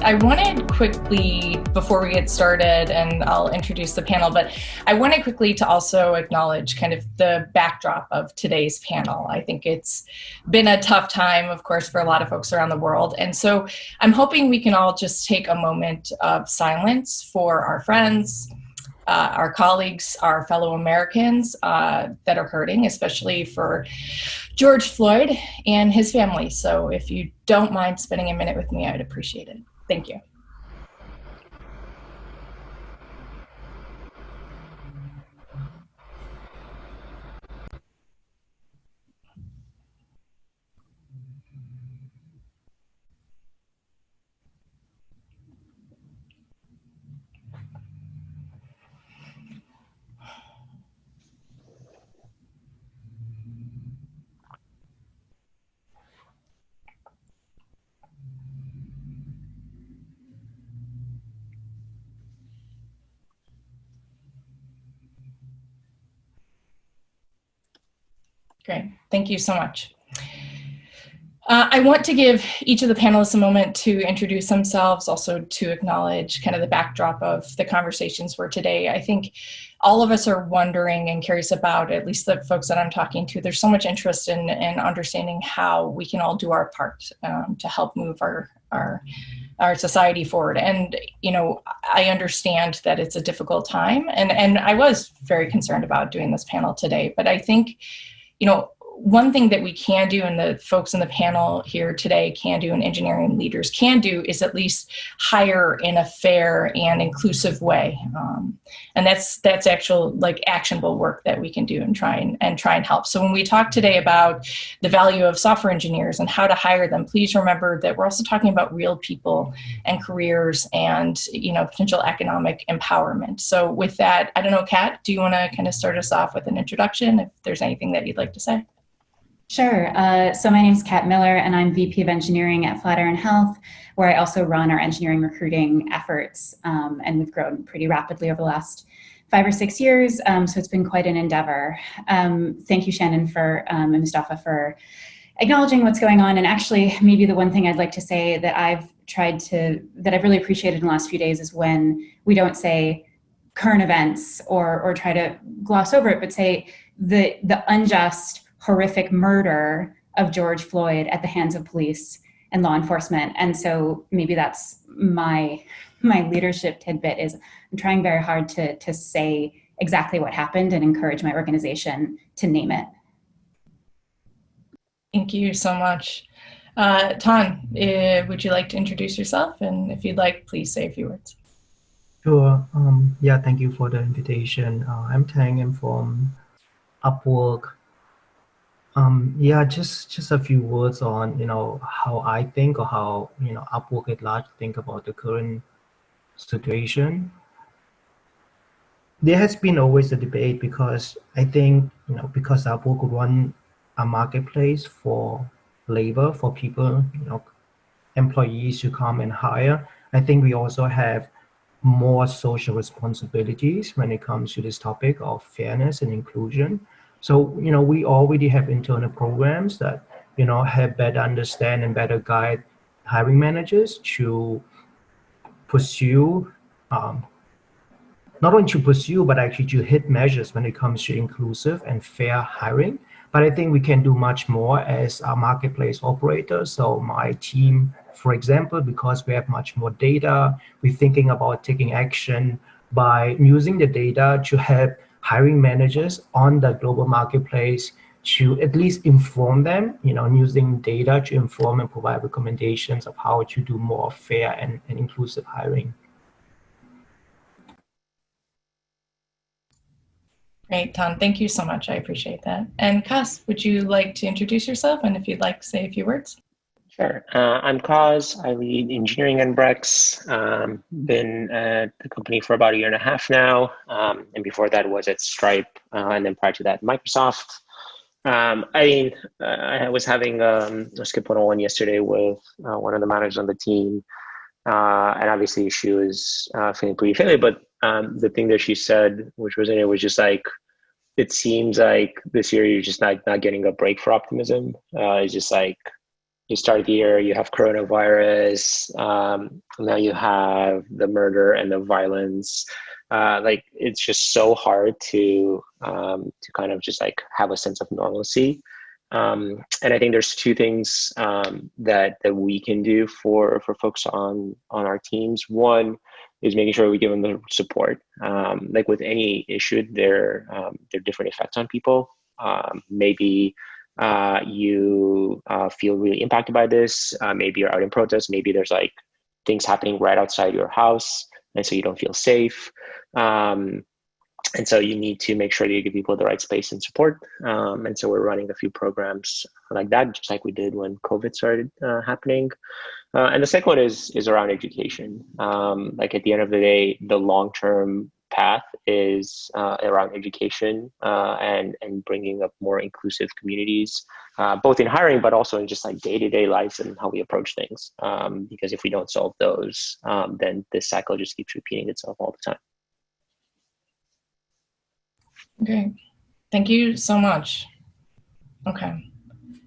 I wanted quickly, before we get started, and I'll introduce the panel, but I wanted quickly to also acknowledge kind of the backdrop of today's panel. I think it's been a tough time, of course, for a lot of folks around the world. And so I'm hoping we can all just take a moment of silence for our friends, our colleagues, our fellow Americans that are hurting, especially for George Floyd and his family. So if you don't mind spending a minute with me, I would appreciate it. Thank you. Great, thank you so much. I want to give each of the panelists a moment to introduce themselves, also to acknowledge kind of the backdrop of the conversations for today. I think all of us are wondering and curious about, at least the folks that I'm talking to, there's so much interest in understanding how we can all do our part to help move our society forward. And, you know, I understand that it's a difficult time, and I was very concerned about doing this panel today, but I think, you know, one thing that we can do, and the folks in the panel here today can do, and engineering leaders can do, is at least hire in a fair and inclusive way. And that's actual, like, actionable work that we can do and try and help. So when we talk today about the value of software engineers and how to hire them, please remember that we're also talking about real people and careers and, you know, potential economic empowerment. So with that, I don't know, Kat, do you want to kind of start us off with an introduction, if there's anything that you'd like to say? Sure. So my name is Kat Miller, and I'm VP of Engineering at Flatiron Health, where I also run our engineering recruiting efforts. And we've grown pretty rapidly over the last 5 or 6 years. So it's been quite an endeavor. Thank you, Shannon, and Mustafa, for acknowledging what's going on. And actually, maybe the one thing I'd like to say that I've really appreciated in the last few days is when we don't say current events or try to gloss over it, but say the unjust, horrific murder of George Floyd at the hands of police and law enforcement. And so maybe that's my leadership tidbit, is I'm trying very hard to say exactly what happened and encourage my organization to name it. Thank you so much. Tan, would you like to introduce yourself? And if you'd like, please say a few words. Sure. Yeah, thank you for the invitation. I'm Thanh. I'm from Upwork. Yeah, just a few words on, you know, how I think, or how, you know, Upwork at large think about the current situation. There has been always a debate, because I think, you know, because Upwork would run a marketplace for labor, for people, you know, employees to come and hire. I think we also have more social responsibilities when it comes to this topic of fairness and inclusion. So, you know, we already have internal programs that, you know, help better understand and better guide hiring managers to pursue, not only to pursue, but actually to hit measures when it comes to inclusive and fair hiring. But I think we can do much more as a marketplace operator. So my team, for example, because we have much more data, we're thinking about taking action by using the data to help hiring managers on the global marketplace, to at least inform them, you know, and using data to inform and provide recommendations of how to do more fair and inclusive hiring. Great, Tom. Thank you so much. I appreciate that. And Cos, would you like to introduce yourself, and if you'd like to say a few words? Sure. I'm Cos. I lead engineering and Brex. Been at the company for about 1.5 years now. And before that was at Stripe. And then prior to that, Microsoft. I was having a skip one-on-one yesterday with one of the managers on the team. And obviously she was feeling pretty failed. But the thing that she said, which was in it, was just like, it seems like this year you're just not getting a break for optimism. It's just like, you start the year, you have coronavirus, now you have the murder and the violence. Like it's just so hard to kind of just like have a sense of normalcy. And I think there's two things that we can do for folks on our teams. One is making sure we give them the support. Like with any issue, there are different effects on people. Maybe you feel really impacted by this. Maybe you're out in protest. Maybe there's like things happening right outside your house, and so you don't feel safe. And so you need to make sure that you give people the right space and support. And so we're running a few programs like that, just like we did when COVID started happening. And the second one is around education. Like at the end of the day, the long-term path is around education and bringing up more inclusive communities, both in hiring, but also in just like day-to-day lives and how we approach things. Because if we don't solve those, then this cycle just keeps repeating itself all the time. Okay, thank you so much. Okay.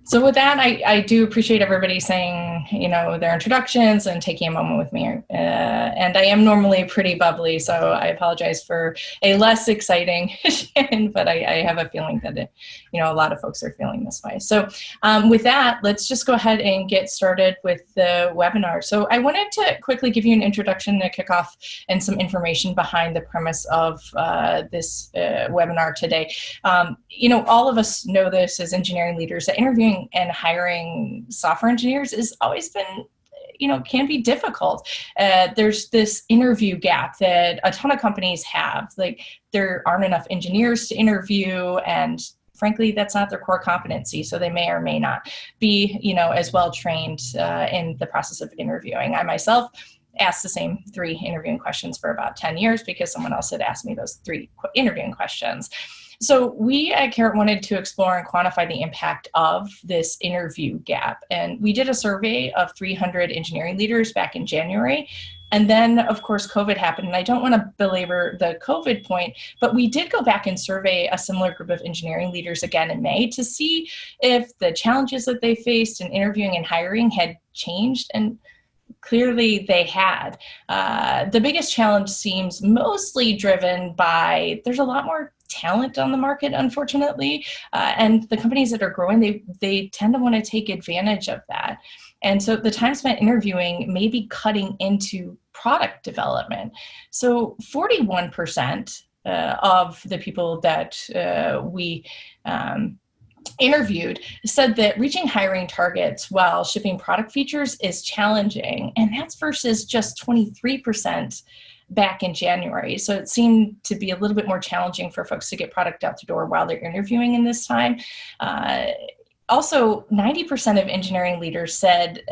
So with that, I do appreciate everybody saying, you know, their introductions and taking a moment with me. And I am normally pretty bubbly, so I apologize for a less exciting Shannon, but I have a feeling that a lot of folks are feeling this way. So with that, let's just go ahead and get started with the webinar. So I wanted to quickly give you an introduction to kick off and some information behind the premise of this webinar today. All of us know this as engineering leaders, that interviewing and hiring software engineers has always been, can be difficult. There's this interview gap that a ton of companies have. Like there aren't enough engineers to interview, and frankly, that's not their core competency. So they may or may not be, as well trained in the process of interviewing. I myself asked the same 3 interviewing questions for about 10 years because someone else had asked me those 3 interviewing questions. So we at Karat wanted to explore and quantify the impact of this interview gap. And we did a survey of 300 engineering leaders back in January. And then, of course, COVID happened. And I don't want to belabor the COVID point, but we did go back and survey a similar group of engineering leaders again in May to see if the challenges that they faced in interviewing and hiring had changed. And clearly they had. The biggest challenge seems mostly driven by, there's a lot more talent on the market, unfortunately, and the companies that are growing, they tend to want to take advantage of that. And so the time spent interviewing may be cutting into product development. So 41% of the people that we interviewed said that reaching hiring targets while shipping product features is challenging, and that's versus just 23% back in January. So it seemed to be a little bit more challenging for folks to get product out the door while they're interviewing in this time. Also, 90% of engineering leaders said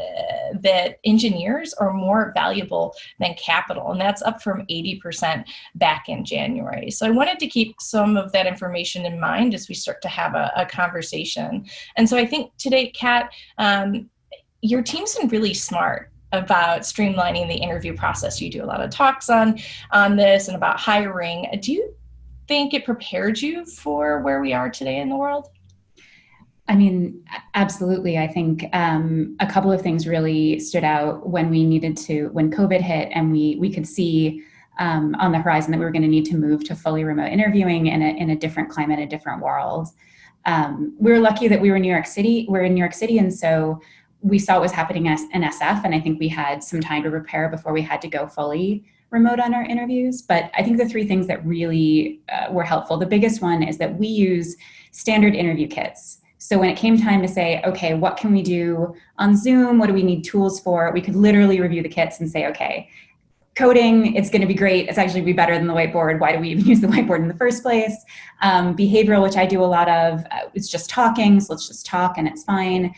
that engineers are more valuable than capital, and that's up from 80% back in January. So I wanted to keep some of that information in mind as we start to have a conversation. And so I think today, Kat, your team's been really smart about streamlining the interview process. You do a lot of talks on this and about hiring. Do you think it prepared you for where we are today in the world? I mean, absolutely. I think a couple of things really stood out when COVID hit and we could see on the horizon that we were going to need to move to fully remote interviewing in a different climate, a different world. We were lucky that we were in New York City. We're in New York City, and so we saw what was happening in SF, and I think we had some time to prepare before we had to go fully remote on our interviews. But I think the 3 things that really were helpful, the biggest one is that we use standard interview kits. So when it came time to say, okay, what can we do on Zoom? What do we need tools for? We could literally review the kits and say, okay, coding, it's going to be great. It's actually be better than the whiteboard. Why do we even use the whiteboard in the first place? Behavioral, which I do a lot of, it's just talking. So let's just talk and it's fine.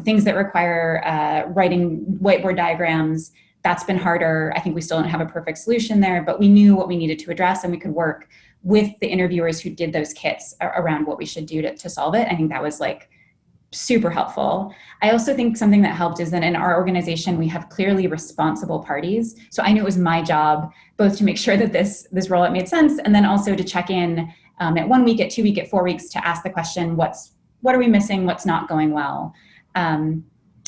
Things that require writing whiteboard diagrams, that's been harder. I think we still don't have a perfect solution there, but we knew what we needed to address and we could work with the interviewers who did those kits around what we should do to solve it. I think that was like super helpful. I also think something that helped is that in our organization, we have clearly responsible parties. So I knew it was my job both to make sure that this rollout made sense, and then also to check in at 1 week, at 2 weeks, at 4 weeks to ask the question, what are we missing? What's not going well?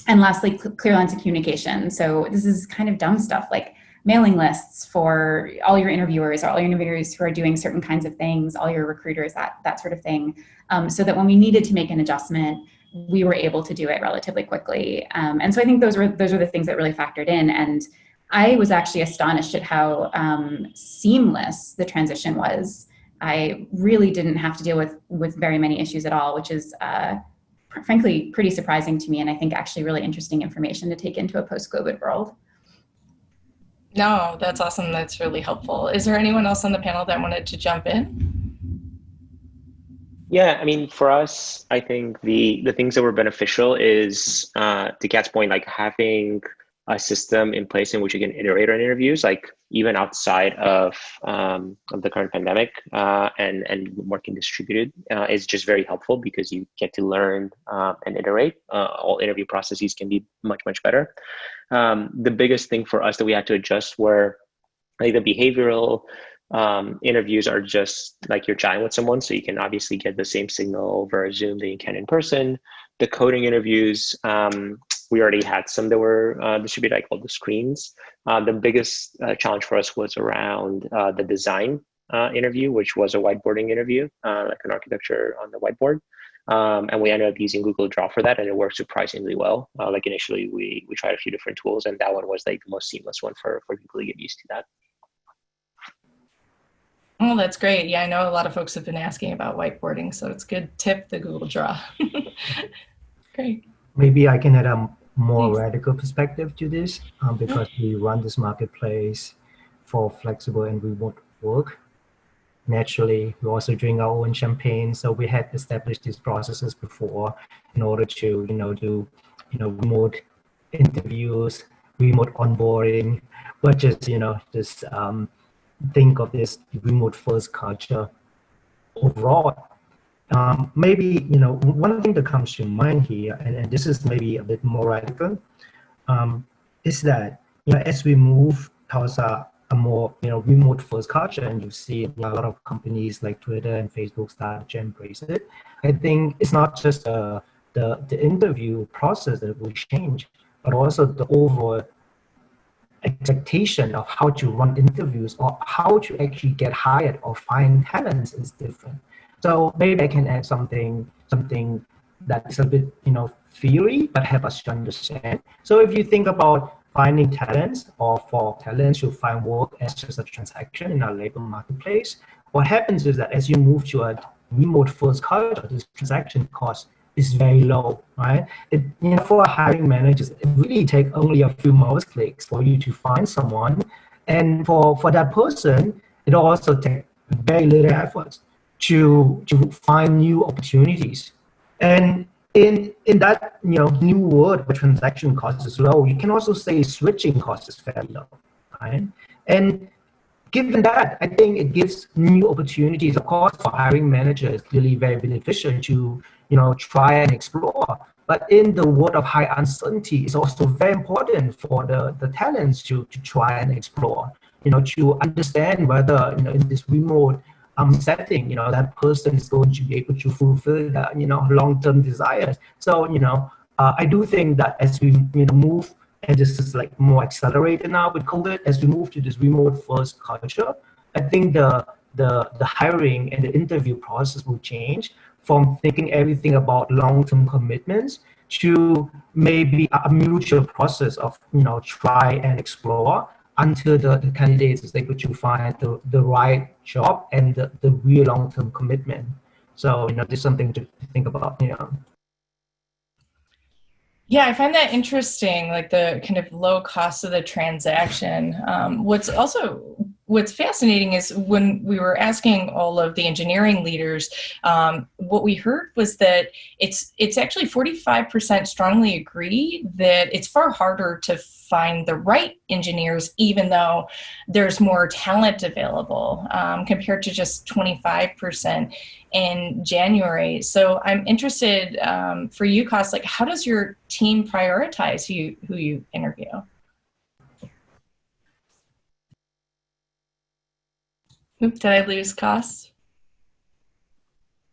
And lastly, clear lines of communication. So this is kind of dumb stuff like mailing lists for all your interviewers or all your interviewers who are doing certain kinds of things, all your recruiters, that sort of thing, so that when we needed to make an adjustment, we were able to do it relatively quickly. And so I think those were the things that really factored in. And I was actually astonished at how seamless the transition was. I really didn't have to deal with very many issues at all, which is frankly pretty surprising to me, and I think actually really interesting information to take into a post-COVID world. No, that's awesome. That's really helpful. Is there anyone else on the panel that wanted to jump in? Yeah, I mean, for us, I think the things that were beneficial is, to Kat's point, like having a system in place in which you can iterate on interviews, like even outside of the current pandemic, and working distributed is just very helpful because you get to learn and iterate. All interview processes can be much, much better. The biggest thing for us that we had to adjust were like the behavioral interviews are just like you're chatting with someone, so you can obviously get the same signal over Zoom that you can in person. The coding interviews, we already had some that were distributed, like all the screens. The biggest challenge for us was around the design interview, which was a whiteboarding interview, like an architecture on the whiteboard. And we ended up using Google Draw for that, and it worked surprisingly well. Like initially, we tried a few different tools, and that one was like the most seamless one for people to get used to that. Oh, that's great. Yeah, I know a lot of folks have been asking about whiteboarding, so it's good tip, the Google Draw. Great. Maybe I can add a more radical perspective to this because we run this marketplace for flexible and remote work. Naturally, we also drink our own champagne, so we had established these processes before in order to, do, remote interviews, remote onboarding, but just, think of this remote first culture overall. Maybe, one thing that comes to mind here, and this is maybe a bit more radical, is that, as we move towards a more, remote first culture, and you see a lot of companies like Twitter and Facebook start to embrace it, I think it's not just the interview process that will change, but also the overall expectation of how to run interviews or how to actually get hired or find talents is different. So maybe I can add something that's a bit, theory, but help us to understand. So if you think about finding talents or for talents to find work as just a transaction in our labor marketplace, what happens is that as you move to a remote first culture, this transaction cost is very low, right? For hiring managers, it really takes only a few mouse clicks for you to find someone. And for that person, it also takes very little effort to find new opportunities. And in that new world where transaction cost is low, you can also say switching cost is fairly low, right? And given that, I think it gives new opportunities. Of course, for hiring managers, it's clearly very beneficial to try and explore. But in the world of high uncertainty, it's also very important for the talents to try and explore. To understand whether in this remote setting, that person is going to be able to fulfill that long-term desires. So I do think that as we move, and this is like more accelerated now with COVID, as we move to this remote first culture, I think the hiring and the interview process will change from thinking everything about long-term commitments to maybe a mutual process of try and explore until the candidates is able to find the right job and the real long-term commitment. So there's something to think about. Yeah, I find that interesting, like the kind of low cost of the transaction. What's fascinating is when we were asking all of the engineering leaders, what we heard was that it's actually 45% strongly agree that it's far harder to find the right engineers, even though there's more talent available, compared to just 25% in January. So I'm interested for you, Cos, like how does your team prioritize who you interview? Oop, did I lose Cos?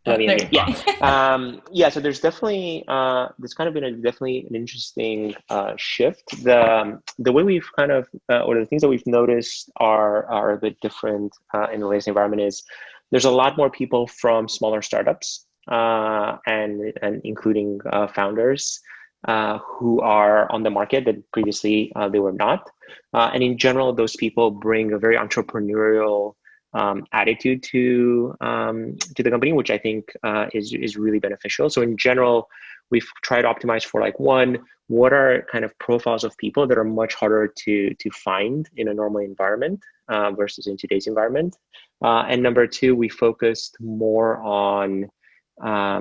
Let me there unmute. you Yeah. Yeah. So there's definitely there's kind of been definitely an interesting shift. The way we've kind of or the things that we've noticed are a bit different in the latest environment is there's a lot more people from smaller startups and including founders who are on the market that previously they were not. And in general, those people bring a very entrepreneurial attitude to the company, which I think is really beneficial. So in general, we've tried to optimize for like one, what are kind of profiles of people that are much harder to find in a normal environment versus in today's environment. And number two, we focused more on I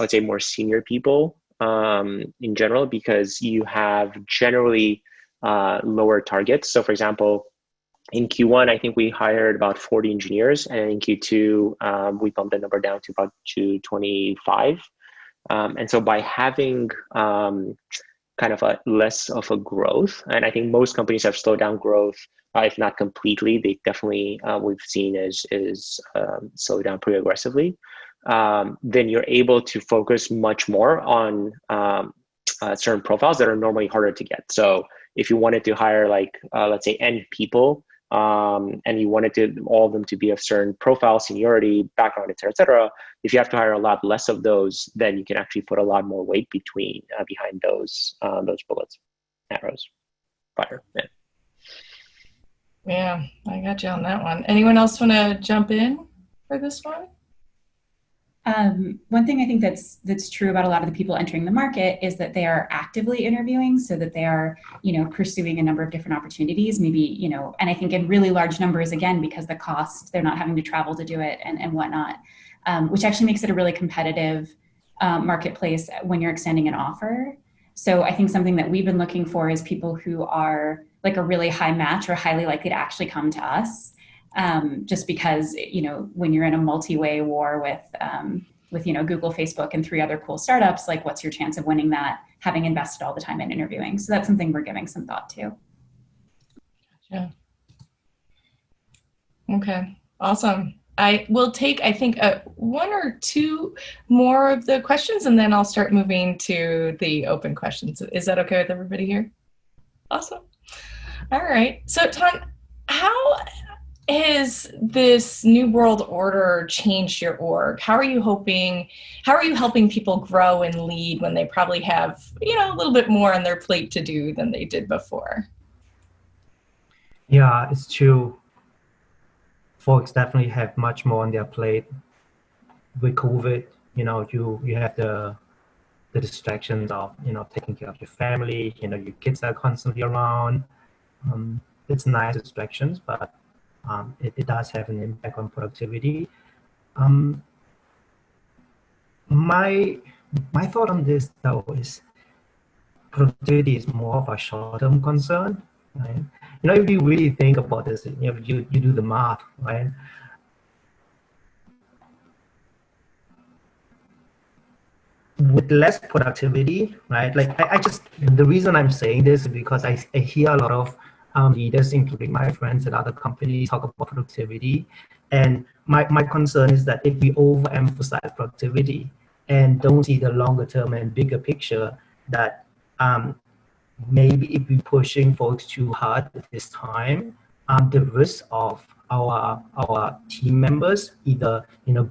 would say more senior people in general, because you have generally lower targets. So for example, in Q1, I think we hired about 40 engineers, and in Q2, we bumped the number down to about 225. And so by having kind of a less of a growth, and I think most companies have slowed down growth, if not completely, they definitely we've seen is slowed down pretty aggressively. Then you're able to focus much more on certain profiles that are normally harder to get. So if you wanted to hire like let's say N people, and you wanted all of them to be of certain profile, seniority, background, et cetera, if you have to hire a lot less of those, then you can actually put a lot more weight behind those bullets, arrows, fire. Yeah, I got you on that one. Anyone else want to jump in for this one? One thing I think that's true about a lot of the people entering the market is that they are actively interviewing, so that they are, pursuing a number of different opportunities, maybe, and I think in really large numbers, again, because the cost, they're not having to travel to do it and whatnot, which actually makes it a really competitive marketplace when you're extending an offer. So I think something that we've been looking for is people who are like a really high match or highly likely to actually come to us. Just because, when you're in a multi-way war with Google, Facebook, and 3 other cool startups, like what's your chance of winning that, having invested all the time in interviewing? So that's something we're giving some thought to. Yeah. Okay, awesome. I will take, I think, 1 or 2 more of the questions, and then I'll start moving to the open questions. Is that okay with everybody here? Awesome. All right. So, Thanh, how has this new world order changed your org? How are you helping people grow and lead when they probably have, a little bit more on their plate to do than they did before? Yeah, it's true. Folks definitely have much more on their plate with COVID. You have the distractions of, taking care of your family, your kids are constantly around. It's nice distractions, but it does have an impact on productivity. My thought on this, though, is productivity is more of a short-term concern, right? If you really think about this, you do the math, right? With less productivity, right? Like I just, the reason I'm saying this is because I hear a lot of leaders, including my friends at other companies, talk about productivity. And my concern is that if we overemphasize productivity and don't see the longer term and bigger picture, that maybe if we're pushing folks too hard at this time, the risk of our team members either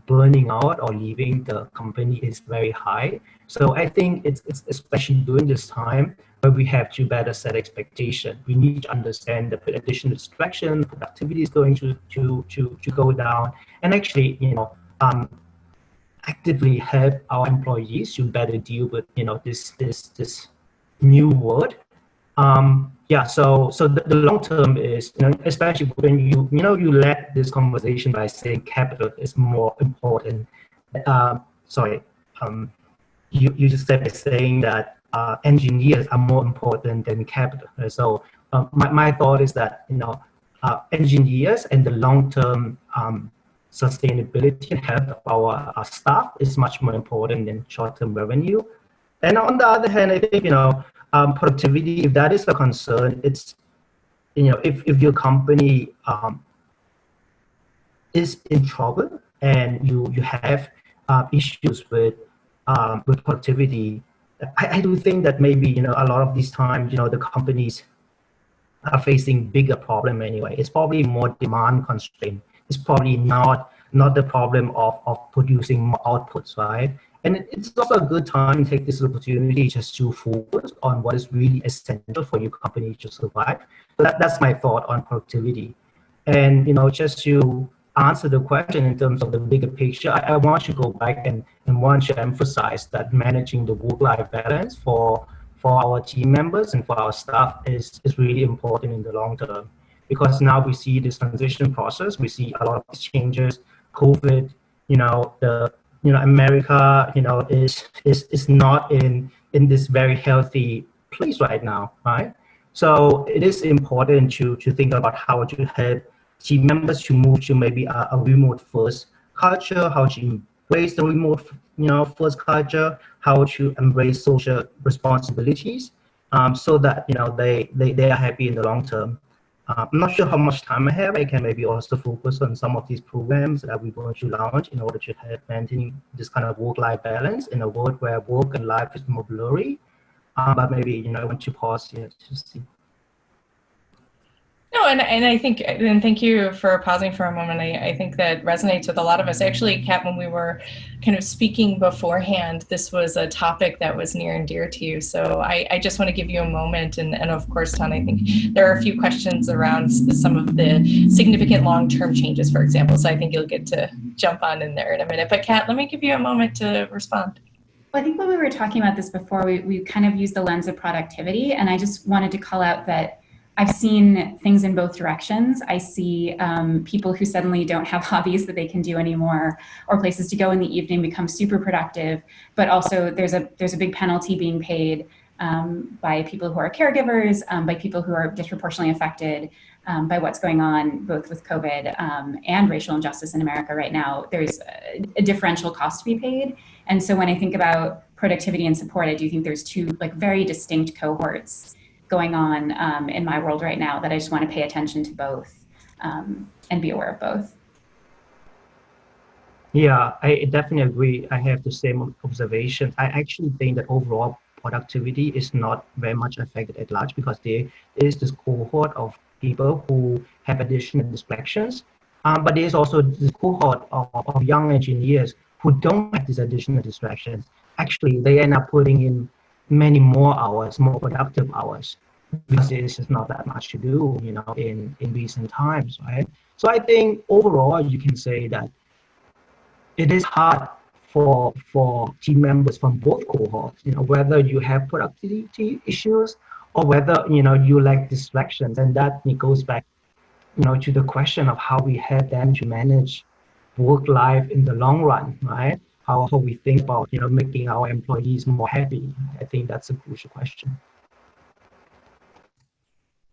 burning out or leaving the company is very high. So I think it's especially during this time where we have to better set expectation. We need to understand the additional distraction, productivity is going to go down, and actually actively help our employees to better deal with this new world. So the long term is, especially when you led this conversation by saying capital is more important. You just said by saying that engineers are more important than capital. So my thought is that engineers and the long term sustainability and health of our staff is much more important than short term revenue. And on the other hand, I think productivity, if that is a concern, it's if your company is in trouble and you have issues with productivity. I do think that maybe, a lot of these times, the companies are facing bigger problem anyway. It's probably more demand constraint. It's probably not the problem of producing more outputs, right? And it's also a good time to take this opportunity just to focus on what is really essential for your company to survive. So that's my thought on productivity. And just to answer the question in terms of the bigger picture, I want to go back and want to emphasize that managing the work-life balance for our team members and for our staff is really important in the long term, because now we see this transition process, we see a lot of changes, COVID, America, is not in this very healthy place right now, right? So it is important to think about how to help team members to move to maybe a remote first culture, how to embrace the remote first culture, how to embrace social responsibilities, so that they are happy in the long term. I'm not sure how much time I have. I can maybe also focus on some of these programs that we're going to launch in order to help maintain this kind of work-life balance in a world where work and life is more blurry. But maybe I want to pause here to see. No, and I think, and thank you for pausing for a moment. I think that resonates with a lot of us. Actually, Kat, when we were kind of speaking beforehand, this was a topic that was near and dear to you. So I just want to give you a moment. And of course, Tan, I think there are a few questions around some of the significant long-term changes, for example. So I think you'll get to jump on in there in a minute. But Kat, let me give you a moment to respond. Well, I think when we were talking about this before, we kind of used the lens of productivity. And I just wanted to call out that I've seen things in both directions. I see people who suddenly don't have hobbies that they can do anymore, or places to go in the evening become super productive. But also there's a big penalty being paid by people who are caregivers, by people who are disproportionately affected by what's going on both with COVID and racial injustice in America right now. There's a differential cost to be paid. And so when I think about productivity and support, I do think there's two very distinct cohorts going on in my world right now that I just want to pay attention to both and be aware of both. Yeah, I definitely agree. I have the same observation. I actually think that overall productivity is not very much affected at large, because there is this cohort of people who have additional distractions. But there's also this cohort of young engineers who don't have these additional distractions. Actually, they end up putting in many more hours, more productive hours, because there's just not that much to do, in recent times, right? So I think overall, you can say that it is hard for team members from both cohorts, whether you have productivity issues or whether, you lack distractions. And that goes back, to the question of how we help them to manage work life in the long run, right? How we think about, making our employees more happy. I think that's a crucial question.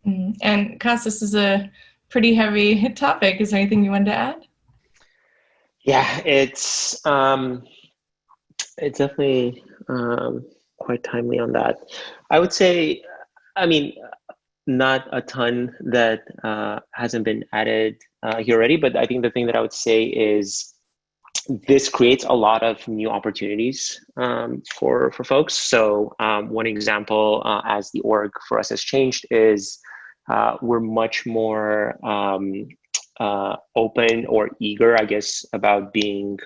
And Cos, this is a pretty heavy topic. Is there anything you wanted to add? Yeah, it's definitely quite timely on that. I would say, not a ton that hasn't been added here already, but I think the thing that I would say is this creates a lot of new opportunities for folks. So one example, as the org for us has changed, is we're much more open or eager, I guess, about being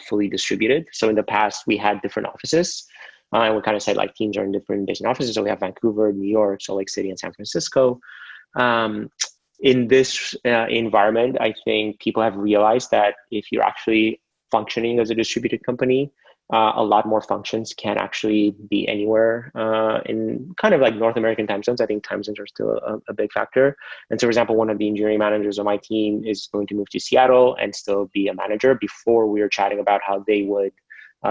fully distributed. So in the past, we had different offices. And we kind of said teams are in different based offices. So we have Vancouver, New York, Salt Lake City, and San Francisco. In this environment, I think people have realized that if you're actually functioning as a distributed company, a lot more functions can actually be anywhere in kind of North American time zones. I think time zones are still a big factor. And so, for example, one of the engineering managers on my team is going to move to Seattle and still be a manager. Before, we were chatting about how they would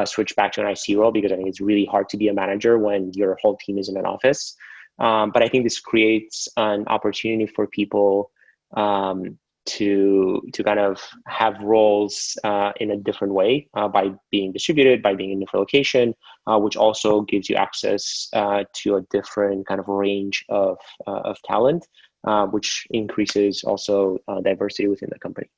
switch back to an IC role, because I think it's really hard to be a manager when your whole team is in an office. But I think this creates an opportunity for people to kind of have roles in a different way by being distributed, by being in a different location, which also gives you access to a different kind of range of talent, which increases also diversity within the company.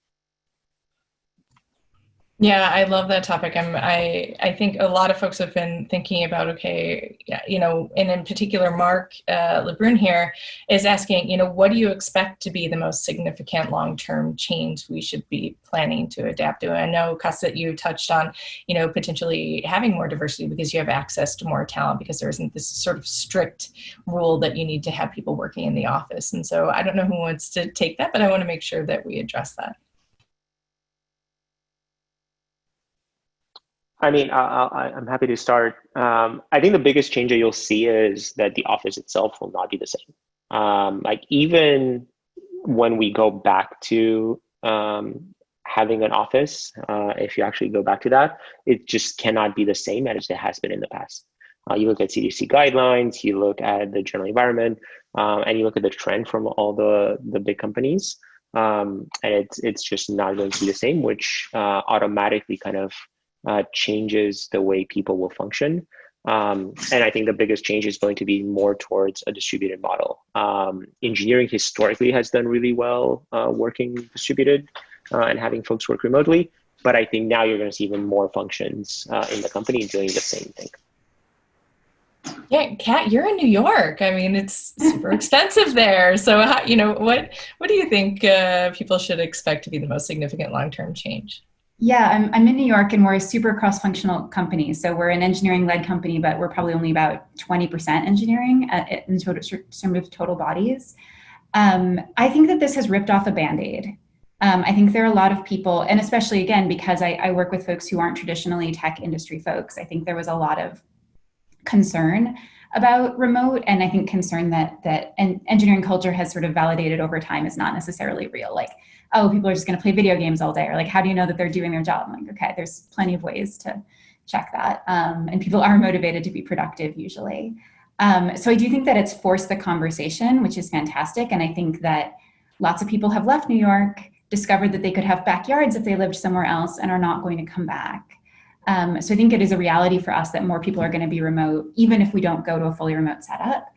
Yeah, I love that topic. I think a lot of folks have been thinking about, okay, you know, and in particular, Mark Lebrun here is asking, you know, what do you expect to be the most significant long-term change we should be planning to adapt to? I know, Cos, that you touched on, you know, potentially having more diversity because you have access to more talent because there isn't this sort of strict rule that you need to have people working in the office. And so I don't know who wants to take that, but I want to make sure that we address that. I mean, I'm happy to start. I think the biggest change that you'll see is that the office itself will not be the same. Like even when we go back to having an office, if you actually go back to that, it just cannot be the same as it has been in the past. You look at CDC guidelines, you look at the general environment, and you look at the trend from all the big companies, and it's just not going to be the same, which automatically kind of changes the way people will function. And I think the biggest change is going to be more towards a distributed model. Engineering historically has done really well working distributed and having folks work remotely. But I think now you're going to see even more functions in the company doing the same thing. Yeah, Kat, you're in New York. I mean, it's super expensive there. So, how, you know, what do you think people should expect to be the most significant long-term change? Yeah, I'm in New York and we're a super cross-functional company. So we're an engineering-led company, but we're probably only about 20% engineering in terms of total bodies. I think that this has ripped off a Band-Aid. I think there are a lot of people, and especially again, because I work with folks who aren't traditionally tech industry folks, I think there was a lot of concern about remote, and I think concern that engineering culture has sort of validated over time is not necessarily real. Like, oh, people are just going to play video games all day, or like, how do you know that they're doing their job? I'm like, okay, there's plenty of ways to check that, and people are motivated to be productive usually. So I do think that it's forced the conversation, which is fantastic, and I think that lots of people have left New York, discovered that they could have backyards if they lived somewhere else, and are not going to come back. So I think it is a reality for us that more people are going to be remote, even if we don't go to a fully remote setup.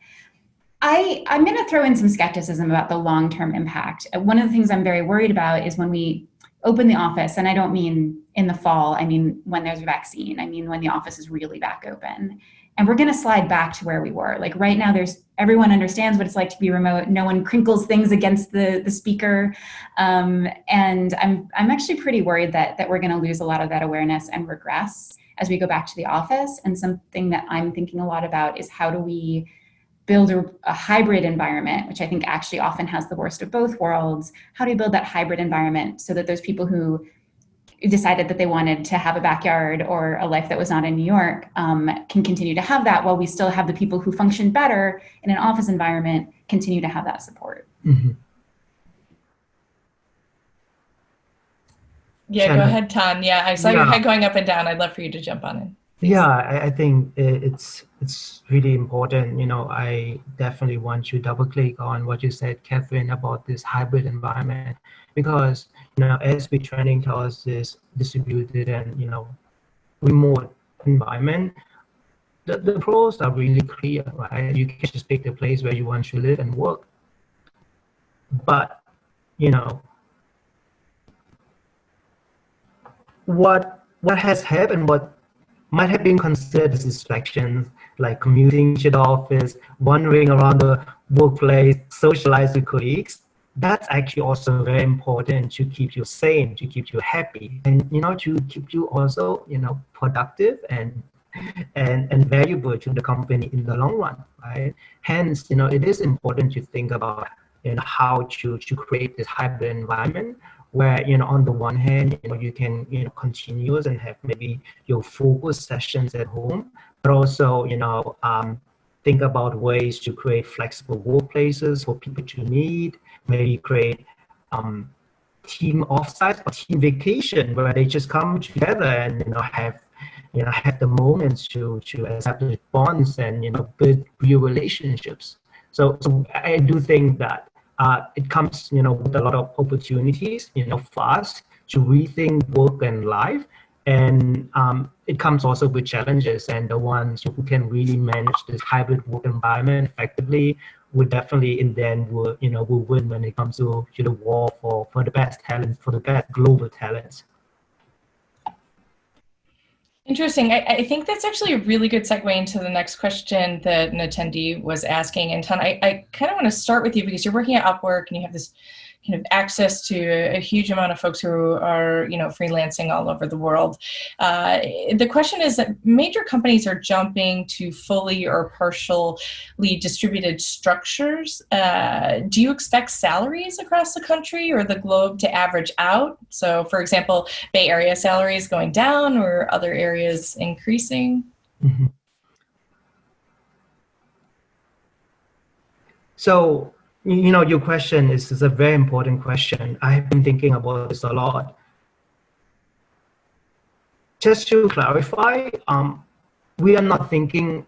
I'm going to throw in some skepticism about the long-term impact. One of the things I'm very worried about is when we open the office, and I don't mean in the fall, I mean when there's a vaccine, I mean when the office is really back open. And we're going to slide back to where we were. Like right now, everyone understands what it's like to be remote. No one crinkles things against the speaker. And I'm actually pretty worried that we're going to lose a lot of that awareness and regress as we go back to the office. And something that I'm thinking a lot about is how do we build a hybrid environment, which I think actually often has the worst of both worlds. How do you build that hybrid environment so that those people who decided that they wanted to have a backyard or a life that was not in New York can continue to have that, while we still have the people who function better in an office environment continue to have that support. Mm-hmm. Yeah, Shannon. Go ahead, Tan. Yeah, I saw your head going up and down. I'd love for you to jump on in. Please. Yeah, I think it's really important. You know, I definitely want to double click on what you said, Catherine, about this hybrid environment, because you know, as we're trending towards this distributed and remote environment, the pros are really clear, right? You can just pick the place where you want to live and work, but you know, what has happened, what might have been considered as distractions, like commuting to the office, wandering around the workplace, socialize with colleagues. That's actually also very important to keep you sane, to keep you happy, and to keep you also productive and valuable to the company in the long run, right? Hence, it is important to think about how to create this hybrid environment where on the one hand you can continue and have maybe your focus sessions at home, but also think about ways to create flexible workplaces for people to meet, maybe create team offsites or team vacation where they just come together and have the moments to establish bonds and build real relationships. So I do think that it comes with a lot of opportunities for us to rethink work and life, and it comes also with challenges, and the ones who can really manage this hybrid work environment effectively would definitely in the end will win when it comes to the war for the best talent, for the best global talents. Interesting. I think that's actually a really good segue into the next question that an attendee was asking. And Tan, I kind of want to start with you because you're working at Upwork and you have this kind of access to a huge amount of folks who are, freelancing all over the world. The question is that major companies are jumping to fully or partially distributed structures. Do you expect salaries across the country or the globe to average out? So, for example, Bay Area salaries going down or other areas increasing? Mm-hmm. So, your question is a very important question. I've been thinking about this a lot. Just to clarify, we are not thinking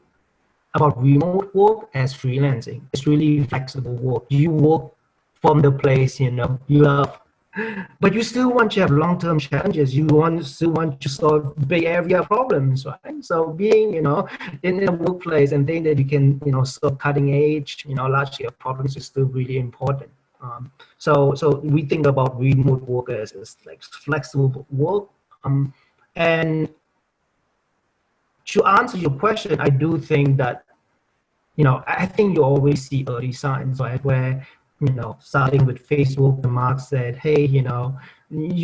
about remote work as freelancing. It's really flexible work. You work from the place you love, but you still want to have long-term challenges. You still want to solve Bay Area problems, right? So being, in a workplace and think that you can, solve cutting edge, large-scale problems is still really important. So we think about remote work as like flexible work. And to answer your question, I do think that, I think you always see early signs, right? Where, starting with Facebook, and Mark said, hey, you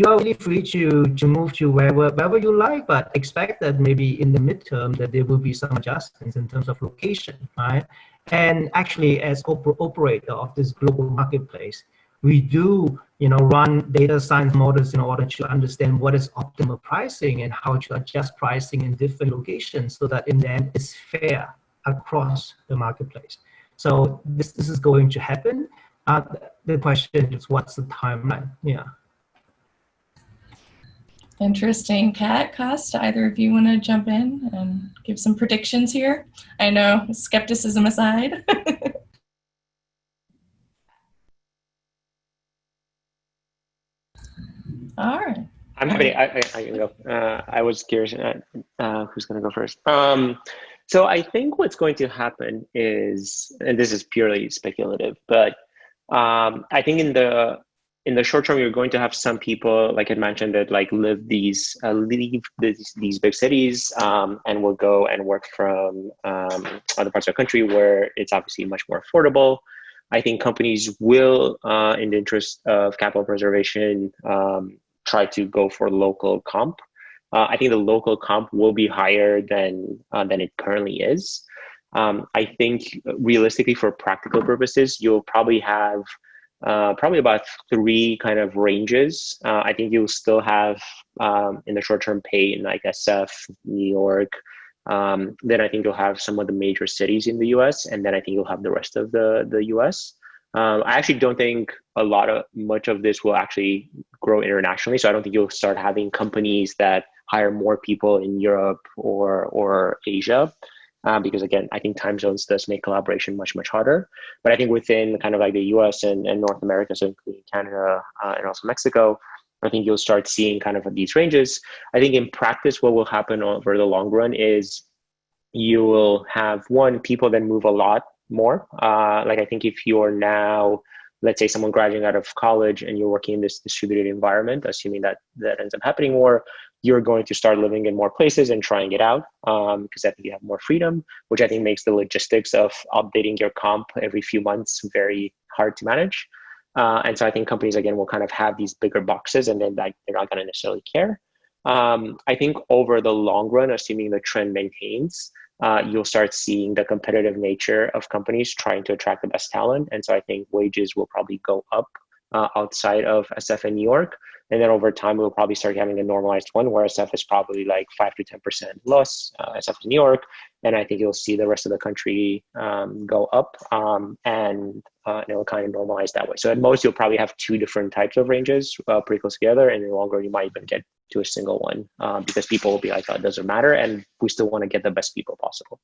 are really free to move to wherever you like, but expect that maybe in the midterm that there will be some adjustments in terms of location, right? And actually, as operator of this global marketplace, we do, run data science models in order to understand what is optimal pricing and how to adjust pricing in different locations so that in the end it's fair across the marketplace. So this is going to happen. The question is, what's the timeline? Yeah. Interesting. Kat, Cost, either of you want to jump in and give some predictions here? I know, skepticism aside. All right. I'm happy. I can go. I was curious who's going to go first. So I think what's going to happen is, and this is purely speculative, but I think in the short term, you're going to have some people, like I mentioned, that like leave these big cities and will go and work from other parts of the country where it's obviously much more affordable. I think companies will, in the interest of capital preservation, try to go for local comp. I think the local comp will be higher than it currently is. I think realistically, for practical purposes, you'll probably have probably about 3 kind of ranges. I think you'll still have in the short term pay in like SF, New York. Then I think you'll have some of the major cities in the US, and then I think you'll have the rest of the US. I actually don't think much of this will actually grow internationally. So I don't think you'll start having companies that hire more people in Europe or Asia. Because again, I think time zones does make collaboration much, much harder. But I think within kind of like the US and North America, so including Canada and also Mexico, I think you'll start seeing kind of these ranges. I think in practice, what will happen over the long run is you will have people that move a lot more. Like I think if you're now, let's say someone graduating out of college and you're working in this distributed environment, assuming that ends up happening more, you're going to start living in more places and trying it out because I think you have more freedom, which I think makes the logistics of updating your comp every few months very hard to manage. And so I think companies, again, will kind of have these bigger boxes and then they're not going to necessarily care. I think over the long run, assuming the trend maintains, you'll start seeing the competitive nature of companies trying to attract the best talent. And so I think wages will probably go up outside of SF and New York. And then over time, we'll probably start having a normalized one where SF is probably like 5 to 10% less SF to New York. And I think you'll see the rest of the country go up and it'll kind of normalize that way. So at most, you'll probably have 2 different types of ranges pretty close together. And in the long run, you might even get to a single one because people will be like, oh, it doesn't matter. And we still want to get the best people possible.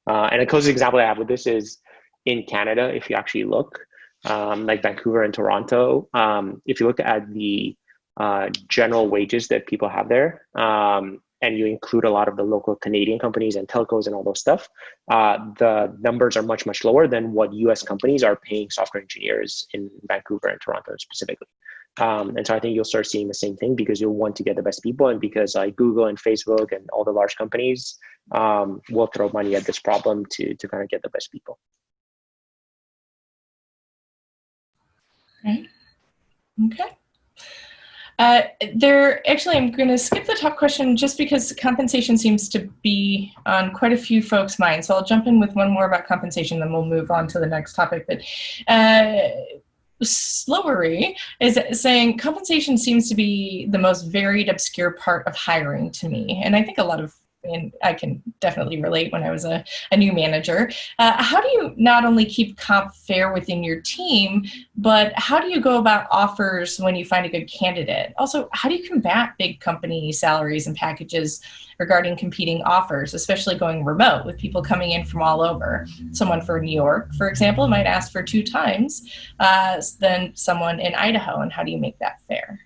And a closest example I have with this is in Canada, if you actually look, like Vancouver and Toronto, if you look at the general wages that people have there, and you include a lot of the local Canadian companies and telcos and all those stuff, the numbers are much, much lower than what US companies are paying software engineers in Vancouver and Toronto specifically. And so I think you'll start seeing the same thing because you'll want to get the best people, and because like Google and Facebook and all the large companies will throw money at this problem to kind of get the best people. Right. Okay. Actually, I'm going to skip the top question just because compensation seems to be on quite a few folks' minds. So I'll jump in with one more about compensation, then we'll move on to the next topic. But Slowery is saying compensation seems to be the most varied, obscure part of hiring to me. And I think a lot of, and I can definitely relate when I was a new manager. How do you not only keep comp fair within your team, but how do you go about offers when you find a good candidate? Also, how do you combat big company salaries and packages regarding competing offers, especially going remote with people coming in from all over? Someone for New York, for example, might ask for 2 times than someone in Idaho, and how do you make that fair?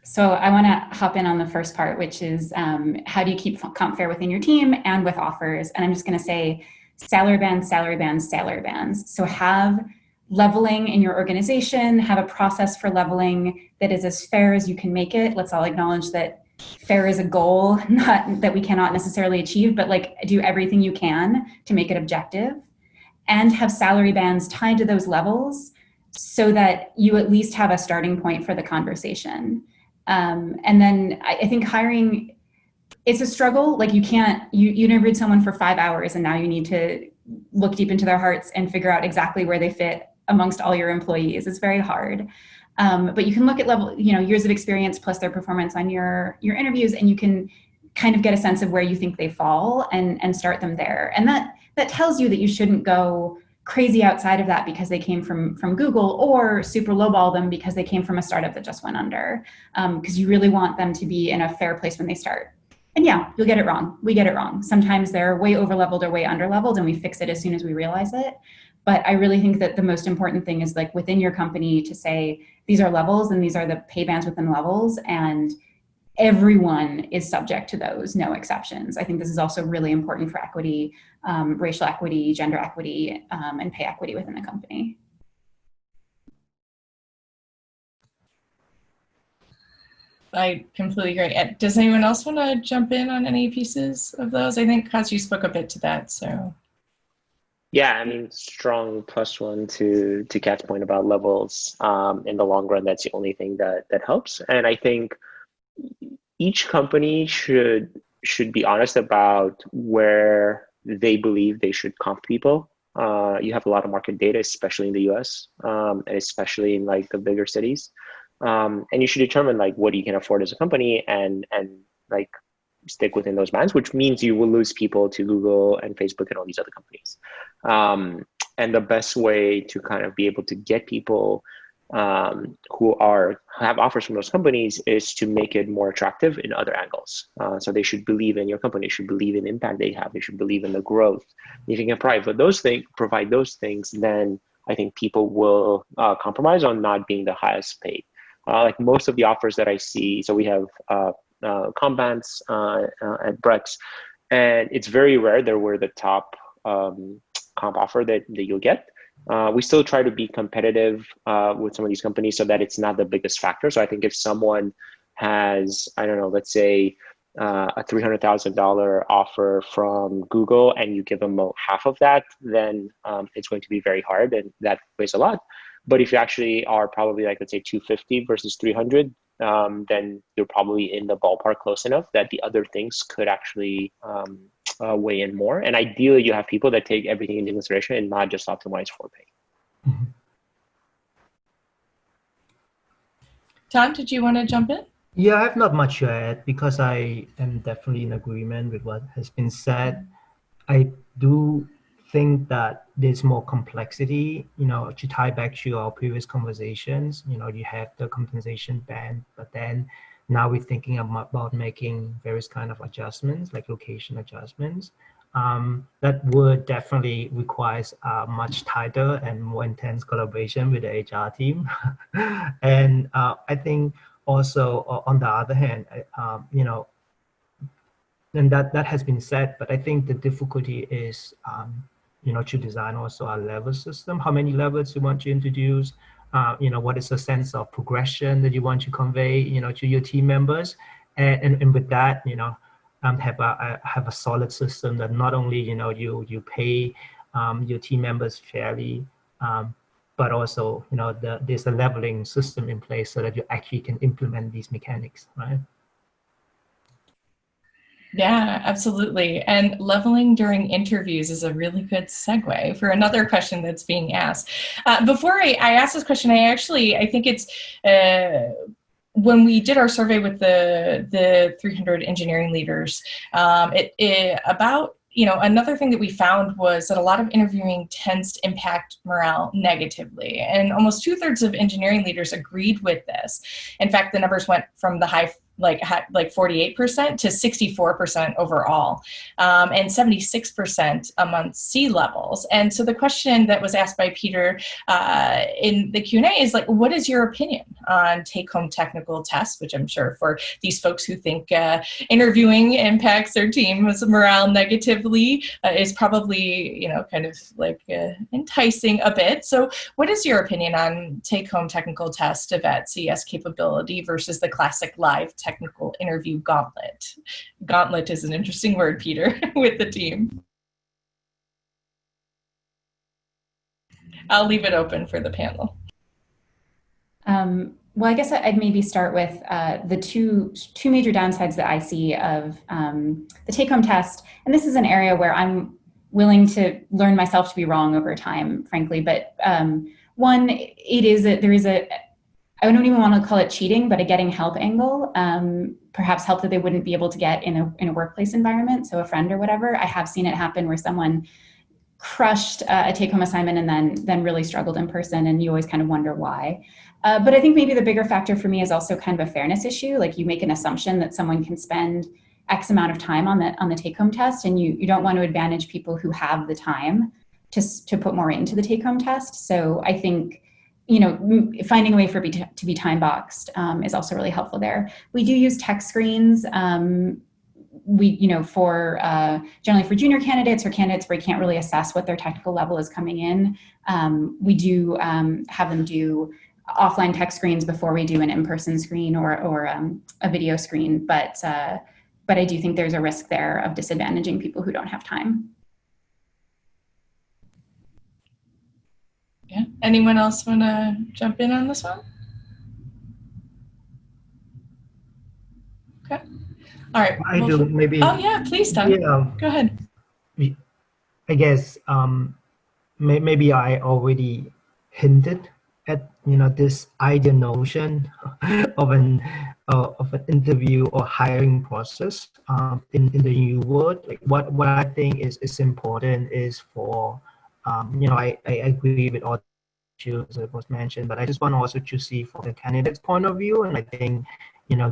So I want to hop in on the first part, which is how do you keep comp fair within your team and with offers? And I'm just going to say salary bands, salary bands, salary bands. So have leveling in your organization, have a process for leveling that is as fair as you can make it. Let's all acknowledge that fair is a goal, not that we cannot necessarily achieve, but like do everything you can to make it objective, and have salary bands tied to those levels so that you at least have a starting point for the conversation. And then I think hiring, it's a struggle. Like you interviewed someone for 5 hours and now you need to look deep into their hearts and figure out exactly where they fit amongst all your employees. It's very hard. But you can look at years of experience plus their performance on your interviews, and you can kind of get a sense of where you think they fall and start them there. And that tells you that you shouldn't go crazy outside of that because they came from Google, or super lowball them because they came from a startup that just went under, because you really want them to be in a fair place when they start. And yeah, you'll get it wrong. We get it wrong. Sometimes they're way over-leveled or way under-leveled, and we fix it as soon as we realize it. But I really think that the most important thing is like within your company to say, these are levels and these are the pay bands within levels, and everyone is subject to those, no exceptions. I think this is also really important for equity, racial equity, gender equity, and pay equity within the company. I completely agree. Does anyone else want to jump in on any pieces of those? I think Cos, you spoke a bit to that, so. Yeah, I mean, strong +1 to Kat's point about levels. In the long run, that's the only thing that helps. And I think each company should be honest about where they believe they should comp people. You have a lot of market data, especially in the US, and especially in like the bigger cities. And you should determine like what you can afford as a company and like stick within those bands, which means you will lose people to Google and Facebook and all these other companies. And the best way to kind of be able to get people who have offers from those companies is to make it more attractive in other angles. So they should believe in your company, should believe in the impact they have, they should believe in the growth. If you can provide those things, then I think people will compromise on not being the highest paid. Like most of the offers that I see, so we have comp bands at Brex, and it's very rare that we're the top comp offer that you'll get. We still try to be competitive with some of these companies so that it's not the biggest factor. So I think if someone has, I don't know, let's say a $300,000 offer from Google and you give them half of that, then it's going to be very hard, and that weighs a lot. But if you actually are probably like, let's say 250 versus 300, then you're probably in the ballpark close enough that the other things could actually weigh in more. And ideally, you have people that take everything into consideration and not just optimize for pay. Mm-hmm. Tom, did you want to jump in? Yeah, I have not much to add because I am definitely in agreement with what has been said. I do think that there's more complexity, to tie back to our previous conversations. You have the compensation band, but then now we're thinking about making various kind of adjustments, like location adjustments. That would definitely requires much tighter and more intense collaboration with the HR team. And I think also on the other hand, and that has been said, but I think the difficulty is, to design also a level system, how many levels you want to introduce, what is the sense of progression that you want to convey, to your team members, and with that, have a solid system that not only you pay your team members fairly, but also there's a leveling system in place so that you actually can implement these mechanics, right? Yeah, absolutely. And leveling during interviews is a really good segue for another question that's being asked. Before I ask this question, I think it's when we did our survey with the 300 engineering leaders, another thing that we found was that a lot of interviewing tends to impact morale negatively. And almost 2/3 of engineering leaders agreed with this. In fact, the numbers went from the high, like 48% to 64% overall, and 76% among C-levels. And so the question that was asked by Peter in the Q&A is like, what is your opinion on take-home technical tests, which I'm sure for these folks who think interviewing impacts their team's morale negatively is probably, kind of like enticing a bit. So what is your opinion on take-home technical test of at CS capability versus the classic live technical interview gauntlet? Gauntlet is an interesting word, Peter, with the team. I'll leave it open for the panel. Well, I guess I'd maybe start with the two major downsides that I see of the take-home test. And this is an area where I'm willing to learn myself to be wrong over time, frankly. But one, I don't even want to call it cheating, but a getting help angle, perhaps help that they wouldn't be able to get in a workplace environment, so a friend or whatever. I have seen it happen where someone crushed a take-home assignment and then really struggled in person, and you always kind of wonder why. But I think maybe the bigger factor for me is also kind of a fairness issue. Like, you make an assumption that someone can spend X amount of time on the take-home test, and you don't want to advantage people who have the time to put more into the take-home test. So I think, finding a way for it to be time boxed is also really helpful there. We do use tech screens. For generally for junior candidates or candidates where you can't really assess what their technical level is coming in, we do have them do offline tech screens before we do an in-person screen or a video screen. But I do think there's a risk there of disadvantaging people who don't have time. Yeah. Anyone else want to jump in on this one? Okay. All right. I do, maybe. Oh yeah, please, Tom. Yeah. Go ahead. I guess maybe I already hinted at this ideal notion of an interview or hiring process in the new world. Like what I think is important is for I agree with all the issues that was mentioned, but I just want also to see from the candidate's point of view. And I think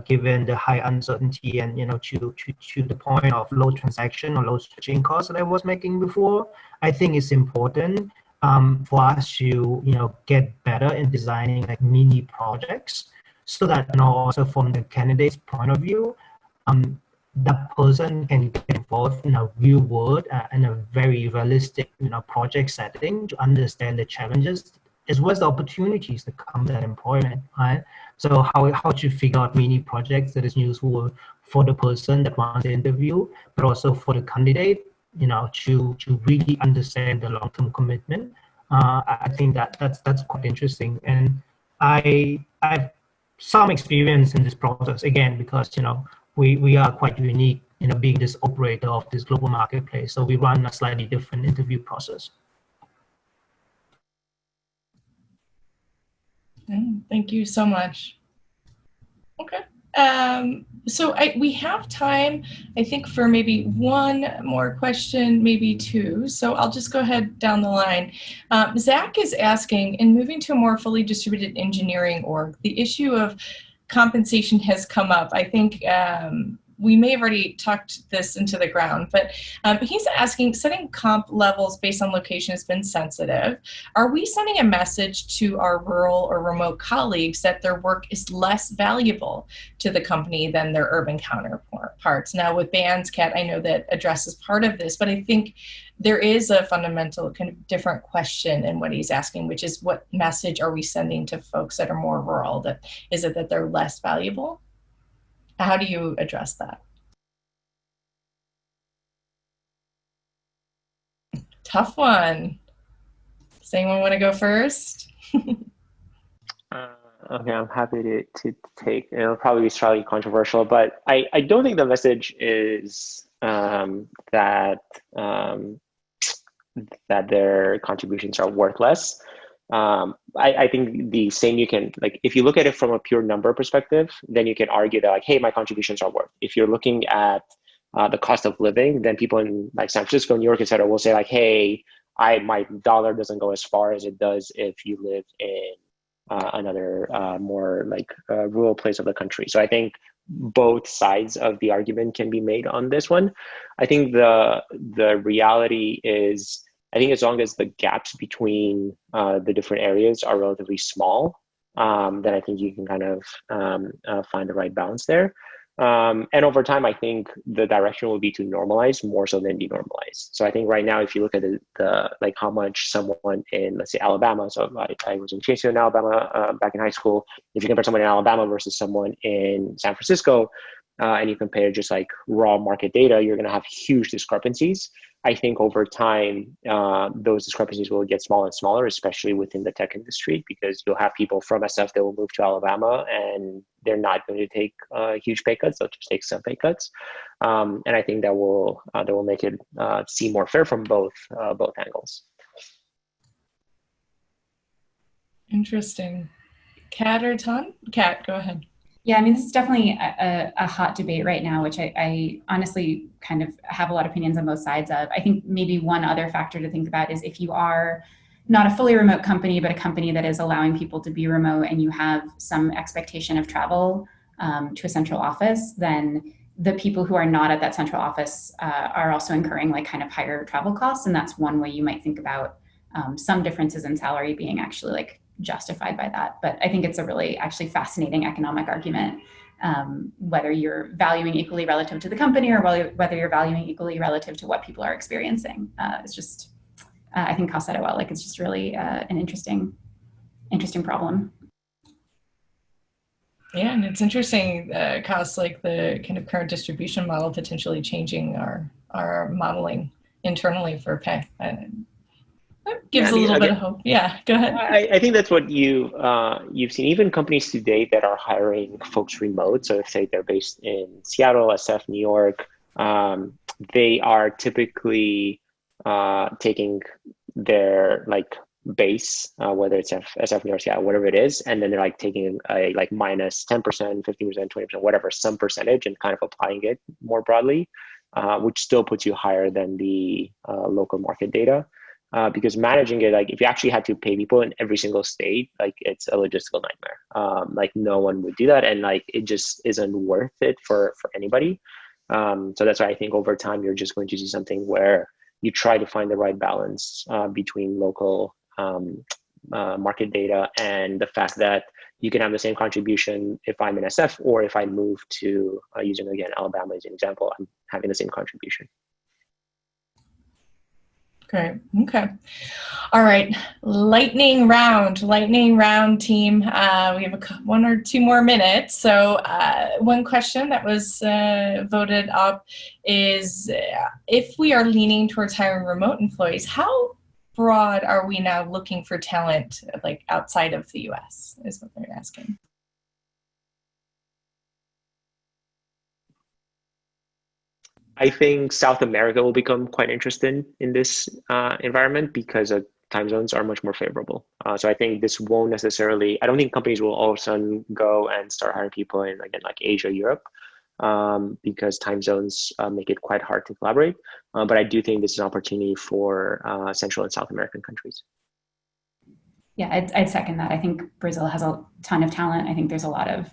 given the high uncertainty and to the point of low transaction or low switching costs that I was making before, I think it's important for us to get better in designing like mini projects, so that also from the candidate's point of view, that person can get involved in a real world and a very realistic project setting to understand the challenges as well as the opportunities that come with that employment, right? So how to figure out mini projects that is useful for the person that wants to interview, but also for the candidate, to really understand the long-term commitment. I think that's quite interesting, and I've some experience in this process again because we are quite unique being this operator of this global marketplace, so we run a slightly different interview process. Thank you so much. Okay. So we have time, I think, for maybe one more question, maybe two. So I'll just go ahead down the line. Zach is asking, in moving to a more fully distributed engineering org, the issue of compensation has come up. I think we may have already talked this into the ground, but he's asking, setting comp levels based on location has been sensitive. Are we sending a message to our rural or remote colleagues that their work is less valuable to the company than their urban counterparts? Now with bands, Kat, I know that addresses part of this, but I think there is a fundamental kind of different question in what he's asking, which is what message are we sending to folks that are more rural? That is it that they're less valuable? How do you address that? Tough one. Does anyone want to go first? Okay, I'm happy to take. It'll probably be slightly controversial, but I don't think the message is that that their contributions are worthless. I think the same, you can, like, if you look at it from a pure number perspective, then you can argue that, like, hey, my contributions are worth. If you're looking at the cost of living, then people in like San Francisco, New York, et cetera, will say like, hey, my dollar doesn't go as far as it does if you live in another more like rural place of the country. So I think both sides of the argument can be made on this one. I think the reality is, I think as long as the gaps between the different areas are relatively small, then I think you can kind of find the right balance there. And over time, I think the direction will be to normalize more so than denormalize. So I think right now, if you look at the like how much someone in, let's say, Alabama, so I was in Chase in Alabama back in high school. If you compare someone in Alabama versus someone in San Francisco, and you compare just like raw market data, you're going to have huge discrepancies. I think over time, those discrepancies will get smaller and smaller, especially within the tech industry, because you'll have people from SF that will move to Alabama and they're not going to take huge pay cuts. They'll just take some pay cuts. And I think that will make it seem more fair from both angles. Interesting. Kat or Tan? Kat, go ahead. Yeah, I mean, this is definitely a hot debate right now, which I honestly kind of have a lot of opinions on both sides of. I think maybe one other factor to think about is if you are not a fully remote company, but a company that is allowing people to be remote and you have some expectation of travel to a central office, then the people who are not at that central office are also incurring like kind of higher travel costs. And that's one way you might think about some differences in salary being actually like justified by that. But I think it's a really actually fascinating economic argument, whether you're valuing equally relative to the company or whether you're valuing equally relative to what people are experiencing. It's just, I think Cos said it well, like it's just really an interesting problem. Yeah, and it's interesting, Cos, like the kind of current distribution model potentially changing our modeling internally for pay. That gives a little bit of hope. Yeah, go ahead. I think that's what you've seen. Even companies today that are hiring folks remote, so if say they're based in Seattle, SF, New York, they are typically taking their like base, whether it's SF, New York, Seattle, whatever it is, and then they're like taking a like minus 10%, 15%, 20%, whatever, some percentage, and kind of applying it more broadly, which still puts you higher than the local market data. Because managing it, like if you actually had to pay people in every single state, like it's a logistical nightmare. Like no one would do that, and like it just isn't worth it for anybody. So that's why I think over time you're just going to see something where you try to find the right balance between local market data and the fact that you can have the same contribution if I'm in SF or if I move to using again Alabama as an example, I'm having the same contribution. Great. Okay. All right. Lightning round team. We have one or two more minutes. So one question that was voted up is if we are leaning towards hiring remote employees, how broad are we now looking for talent like outside of the US is what they're asking. I think South America will become quite interesting in this environment because time zones are much more favorable. So I think this won't necessarily, I don't think companies will all of a sudden go and start hiring people in, again, like Asia, Europe, because time zones make it quite hard to collaborate. But I do think this is an opportunity for Central and South American countries. Yeah, I'd second that. I think Brazil has a ton of talent. I think there's a lot of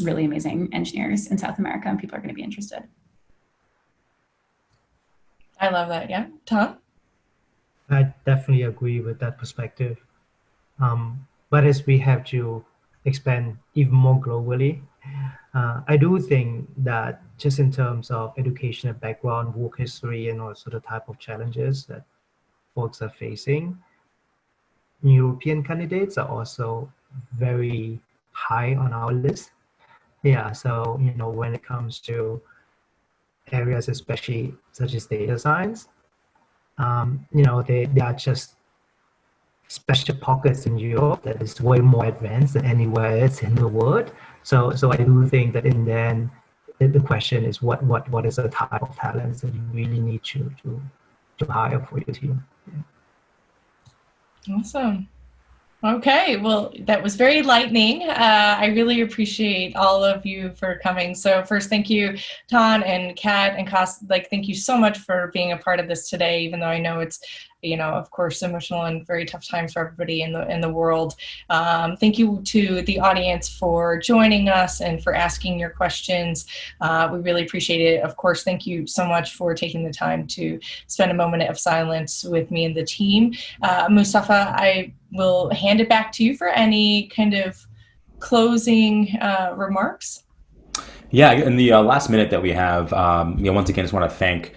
really amazing engineers in South America, and people are going to be interested. I love that. Yeah. Tom? I definitely agree with that perspective. But as we have to expand even more globally, I do think that just in terms of educational background, work history, and also the type of challenges that folks are facing, European candidates are also very high on our list. Yeah, so when it comes to areas, especially such as data science, they are just special pockets in Europe that is way more advanced than anywhere else in the world. So I do think that in the end, the question is what is the type of talents that you really need to hire for your team. Yeah. Awesome. Okay, well, that was very lightning. I really appreciate all of you for coming. So first, thank you, Tan and Kat and Cos. Thank you so much for being a part of this today, even though I know it's, of course, emotional and very tough times for everybody in the world. Thank you to the audience for joining us and for asking your questions. We really appreciate it. Of course, thank you so much for taking the time to spend a moment of silence with me and the team. Mustafa, I will hand it back to you for any kind of closing remarks. Yeah, in the last minute that we have, once again, just want to thank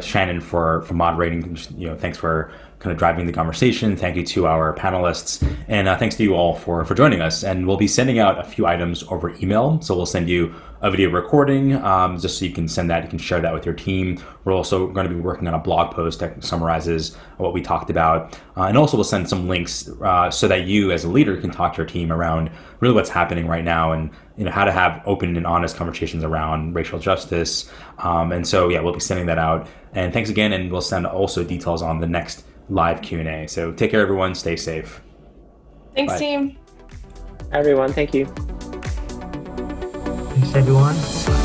Shannon for moderating. Thanks for kind of driving the conversation. Thank you to our panelists, and thanks to you all for joining us. And we'll be sending out a few items over email. So we'll send you a video recording, just so you can send that. You can share that with your team. We're also going to be working on a blog post that summarizes what we talked about, and also we'll send some links so that you, as a leader, can talk to your team around really what's happening right now and how to have open and honest conversations around racial justice. And so yeah, we'll be sending that out. And thanks again, and we'll send also details on the next live Q&A. So take care, everyone. Stay safe. Thanks, Bye. team. Everyone, thank you. Thanks, everyone.